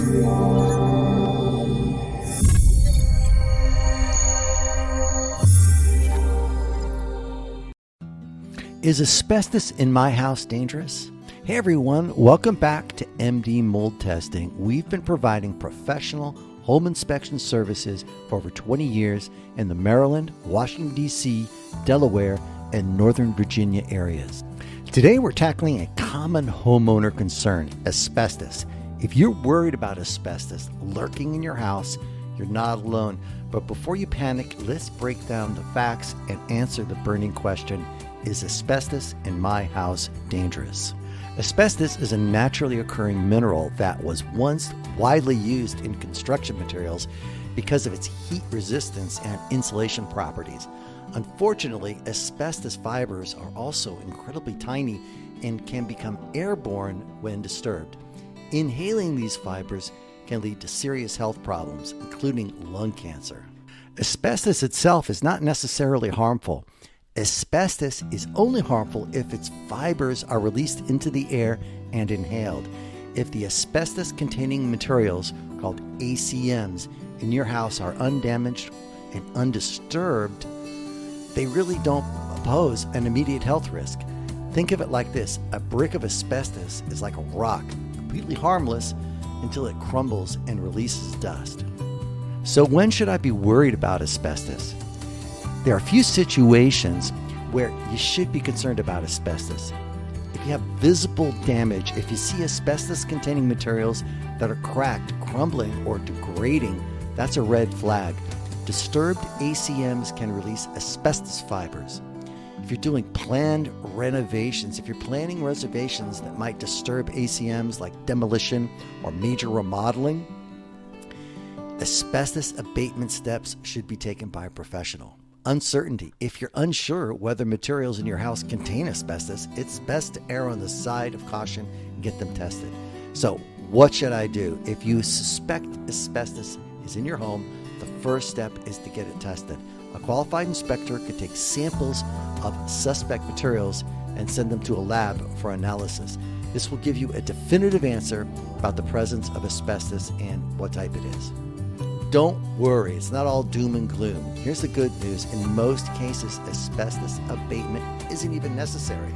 Is asbestos in my house dangerous? Hey everyone, welcome back to MD Mold Testing. We've been providing professional home inspection services for over 20 years in the Maryland, Washington, D.C., Delaware, and Northern Virginia areas. Today we're tackling a common homeowner concern, asbestos. If you're worried about asbestos lurking in your house, you're not alone. But before you panic, let's break down the facts and answer the burning question: is asbestos in my house dangerous? Asbestos is a naturally occurring mineral that was once widely used in construction materials because of its heat resistance and insulation properties. Unfortunately, asbestos fibers are also incredibly tiny and can become airborne when disturbed. Inhaling these fibers can lead to serious health problems, including lung cancer. Asbestos itself is not necessarily harmful. Asbestos is only harmful if its fibers are released into the air and inhaled. If the asbestos-containing materials, called ACMs, in your house are undamaged and undisturbed, they really don't pose an immediate health risk. Think of it like this: a brick of asbestos is like a rock, completely harmless until it crumbles and releases dust. So when should I be worried about asbestos? There are a few situations where you should be concerned about asbestos. If you have visible damage, if you see asbestos-containing materials that are cracked, crumbling, or degrading, that's a red flag. Disturbed ACMs can release asbestos fibers. If you're doing planned renovations, if you're planning reservations that might disturb ACMs like demolition or major remodeling, asbestos abatement steps should be taken by a professional. Uncertainty. If you're unsure whether materials in your house contain asbestos, it's best to err on the side of caution and get them tested. So, what should I do? If you suspect asbestos is in your home, the first step is to get it tested. A qualified inspector could take samples of suspect materials and send them to a lab for analysis. This will give you a definitive answer about the presence of asbestos and what type it is. Don't worry, it's not all doom and gloom. Here's the good news: in most cases, asbestos abatement isn't even necessary.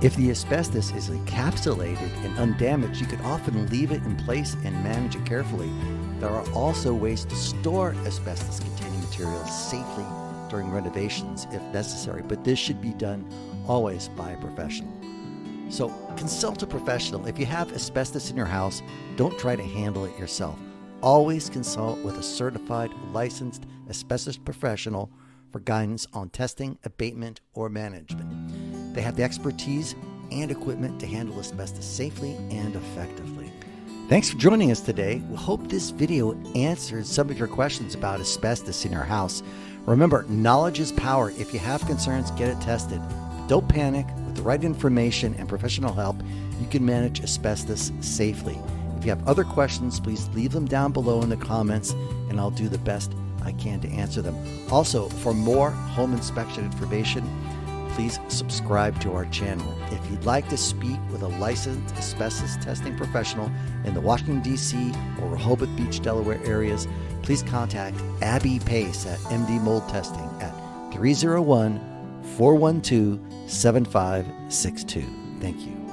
If the asbestos is encapsulated and undamaged, you can often leave it in place and manage it carefully. There are also ways to store asbestos-containing materials safely during renovations if necessary, but this should be done always by a professional. So consult a professional. If you have asbestos in your house, don't try to handle it yourself. Always consult with a certified, licensed asbestos professional for guidance on testing, abatement, or management. They have the expertise and equipment to handle asbestos safely and effectively. Thanks for joining us today. We hope this video answers some of your questions about asbestos in your house. Remember, knowledge is power. If you have concerns, get it tested. Don't panic. With the right information and professional help, you can manage asbestos safely. If you have other questions, please leave them down below in the comments, and I'll do the best I can to answer them. Also, for more home inspection information, please subscribe to our channel. If you'd like to speak with a licensed asbestos testing professional in the Washington, D.C. or Rehoboth Beach, Delaware areas, please contact Abby Pace at MD Mold Testing at 301-412-7562. Thank you.